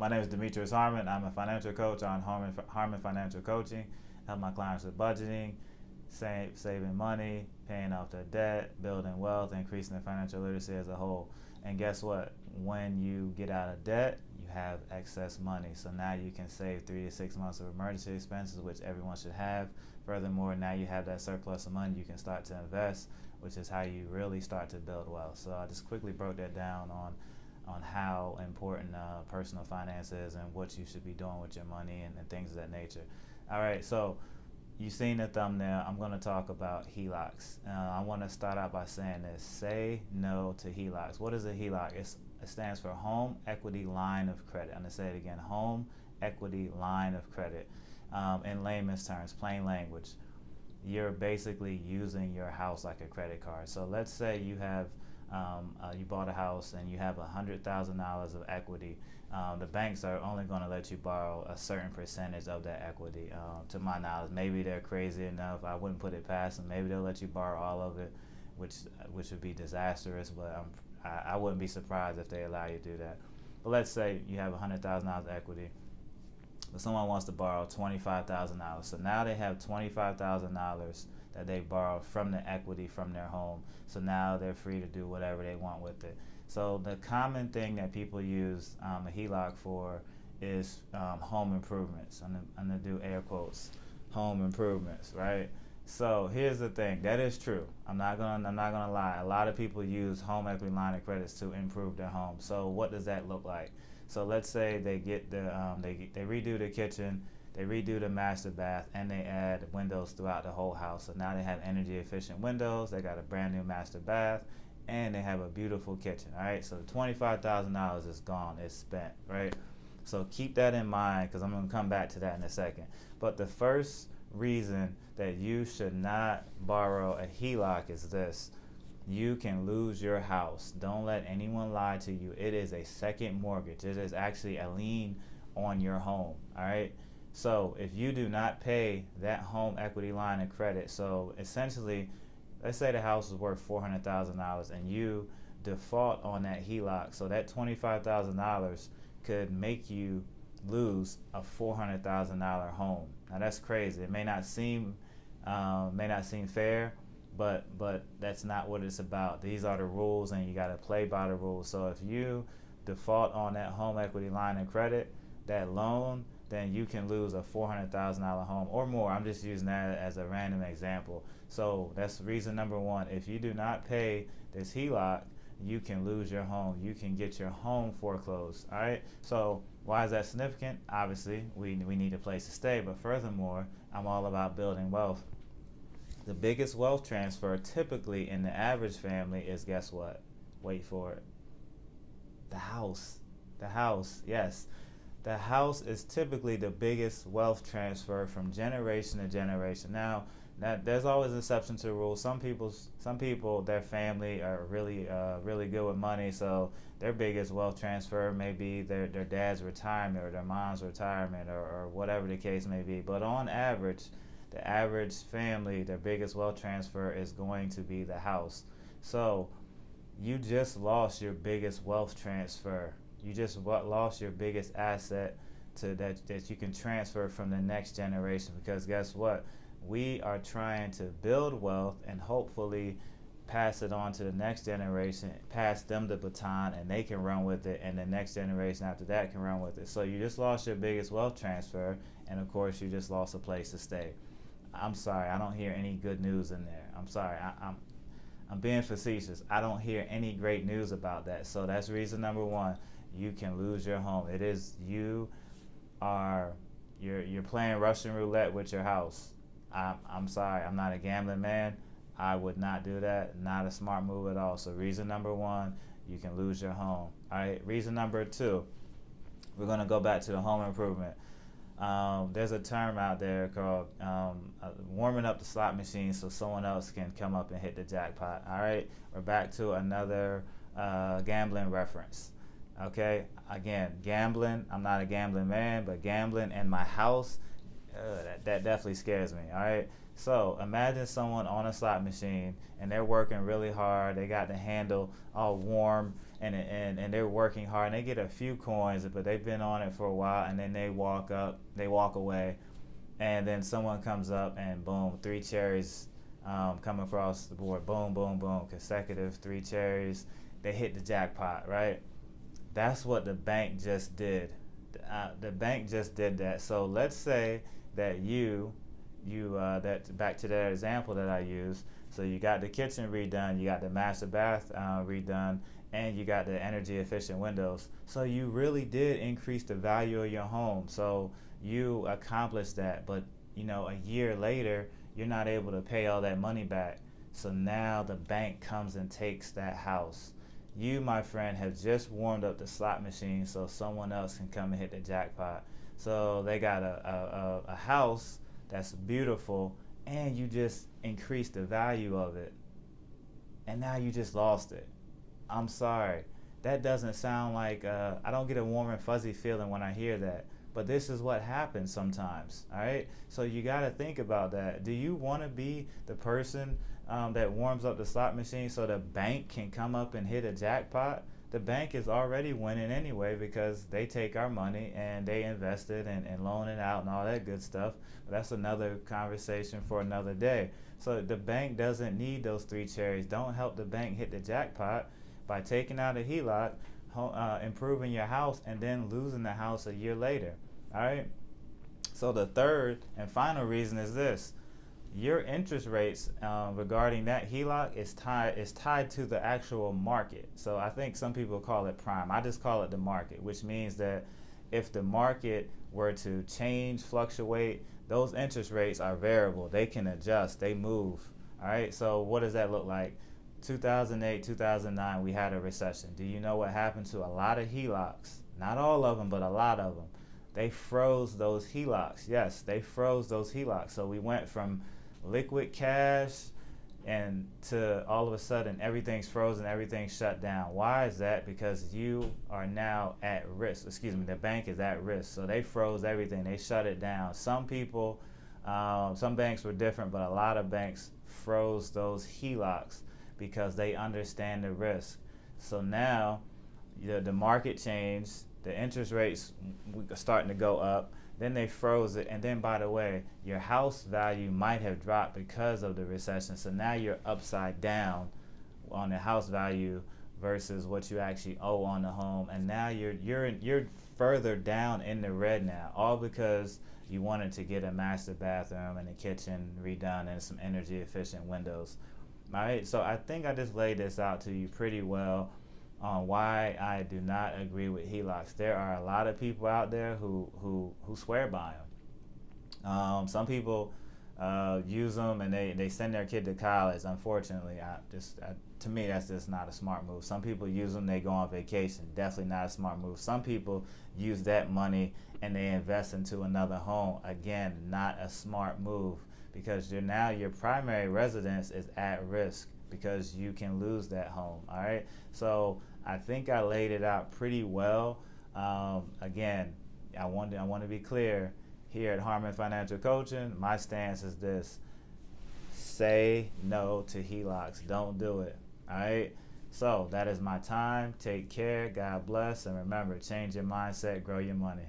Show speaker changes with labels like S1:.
S1: My name is Demetrius Harmon. I'm a financial coach on Harmon Financial Coaching. I help my clients with budgeting, saving money, paying off their debt, building wealth, increasing their financial literacy as a whole. And guess what? When you get out of debt, you have excess money. So now you can save 3 to 6 months of emergency expenses, which everyone should have. Furthermore, now you have that surplus of money, you can start to invest, which is how you really start to build wealth. So I just quickly broke that down on how important personal finance is and what you should be doing with your money and things of that nature. All right, so you've seen the thumbnail. I'm going to talk about HELOCs. I want to start out by saying this: say no to HELOCs. What is a HELOC? It stands for Home Equity Line of Credit. I'm going to say it again: Home Equity Line of Credit. In layman's terms, plain language, you're basically using your house like a credit card. So let's say you have you bought a house and you have $100,000 of equity. The banks are only going to let you borrow a certain percentage of that equity. To my knowledge, maybe they're crazy enough. I wouldn't put it past them. Maybe they'll let you borrow all of it, which would be disastrous. But I wouldn't be surprised if they allow you to do that. But let's say you have $100,000 equity, but someone wants to borrow $25,000. So now they have $25,000 that they borrowed from the equity from their home. So now they're free to do whatever they want with it. So the common thing that people use a HELOC for is home improvements. I'm gonna do air quotes, home improvements, right? So here's the thing, that is true. I'm not gonna lie. A lot of people use home equity line of credits to improve their home. So what does that look like? So let's say they get the they redo the kitchen, they redo the master bath, and they add windows throughout the whole house. So now they have energy efficient windows, they got a brand new master bath, and they have a beautiful kitchen. All right, so the $25,000 is gone, it's spent, right? So keep that in mind, because I'm going to come back to that in a second. But the first reason that you should not borrow a HELOC is this: you can lose your house. Don't let anyone lie to you. It is a second mortgage. It is actually a lien on your home. All right. So if you do not pay that home equity line of credit, so essentially, let's say the house is worth $400,000 and you default on that HELOC, so that $25,000 could make you lose a $400,000 home. Now that's crazy. It may not seem fair, but that's not what it's about. These are the rules, and you got to play by the rules. So if you default on that home equity line of credit, that loan, then you can lose a $400,000 home or more. I'm just using that as a random example. So that's reason number one. If you do not pay this HELOC, you can lose your home. You can get your home foreclosed. All right. So why is that significant? Obviously, we need a place to stay. But furthermore, I'm all about building wealth. The biggest wealth transfer typically in the average family is, guess what? Wait for it. The house. The house. Yes. The house is typically the biggest wealth transfer from generation to generation. Now there's always exceptions to the rule. Some people, their family are really good with money, so their biggest wealth transfer may be their dad's retirement or their mom's retirement or whatever the case may be. But on average, the average family, their biggest wealth transfer is going to be the house. So you just lost your biggest wealth transfer. You just lost your biggest asset that you can transfer from the next generation, because guess what? We are trying to build wealth and hopefully pass it on to the next generation, pass them the baton, and they can run with it, and the next generation after that can run with it. So you just lost your biggest wealth transfer, and of course you just lost a place to stay. I'm sorry, I don't hear any good news in there. I'm sorry, I'm being facetious. I don't hear any great news about that. So that's reason number one. You can lose your home. It is you're playing Russian roulette with your house. I'm sorry, I'm not a gambling man. I would not do that. Not a smart move at all. So reason number one, you can lose your home. All right. Reason number two, we're gonna go back to the home improvement. There's a term out there called warming up the slot machine so someone else can come up and hit the jackpot. All right. We're back to another gambling reference. Okay, again, gambling, I'm not a gambling man, but gambling in my house, that definitely scares me. All right, so imagine someone on a slot machine and they're working really hard, they got the handle all warm, and they're working hard and they get a few coins, but they've been on it for a while, and then they walk away, and then someone comes up and boom, three cherries come across the board, boom, boom, boom, consecutive three cherries, they hit the jackpot, right? That's what the bank just did. The bank just did that. So let's say that that back to that example that I used. So you got the kitchen redone, you got the master bath redone, and you got the energy efficient windows. So you really did increase the value of your home. So you accomplished that, but a year later, you're not able to pay all that money back. So now the bank comes and takes that house. You, my friend, have just warmed up the slot machine so someone else can come and hit the jackpot. So they got a house that's beautiful, and you just increased the value of it. And now you just lost it. I'm sorry. That doesn't sound like, I don't get a warm and fuzzy feeling when I hear that. But this is what happens sometimes, all right? So you got to think about that. Do you want to be the person that warms up the slot machine so the bank can come up and hit a jackpot? The bank is already winning anyway because they take our money and they invest it and loan it out and all that good stuff. But that's another conversation for another day. So the bank doesn't need those three cherries. Don't help the bank hit the jackpot by taking out a HELOC, improving your house, and then losing the house a year later. All right. So the third and final reason is this: your interest rates regarding that HELOC is tied to the actual market. So I think some people call it prime. I just call it the market, which means that if the market were to change, fluctuate, those interest rates are variable. They can adjust. They move. All right. So what does that look like? 2008, 2009, we had a recession. Do you know what happened to a lot of HELOCs? Not all of them, but a lot of them. They froze those HELOCs. Yes, they froze those HELOCs. So we went from liquid cash and to all of a sudden everything's frozen, everything's shut down. Why is that? Because you are now at risk. Excuse me, the bank is at risk. So they froze everything. They shut it down. Some people, some banks were different, but a lot of banks froze those HELOCs because they understand the risk. So now the market changed, the interest rates are starting to go up, then they froze it, and then by the way, your house value might have dropped because of the recession. So now you're upside down on the house value versus what you actually owe on the home, and now you're further down in the red now, all because you wanted to get a master bathroom and a kitchen redone and some energy efficient windows. All right, so I think I just laid this out to you pretty well on why I do not agree with HELOCs. There are a lot of people out there who swear by them. Some people use them and they send their kid to college. Unfortunately, to me, that's just not a smart move. Some people use them, they go on vacation. Definitely not a smart move. Some people use that money and they invest into another home. Again, not a smart move, because your primary residence is at risk because you can lose that home. All right, so I think I laid it out pretty well. Again, I want to be clear here at Harmon Financial Coaching. My stance is this: say no to HELOCs. Don't do it. All right. So that is my time. Take care. God bless, and remember, change your mindset, grow your money.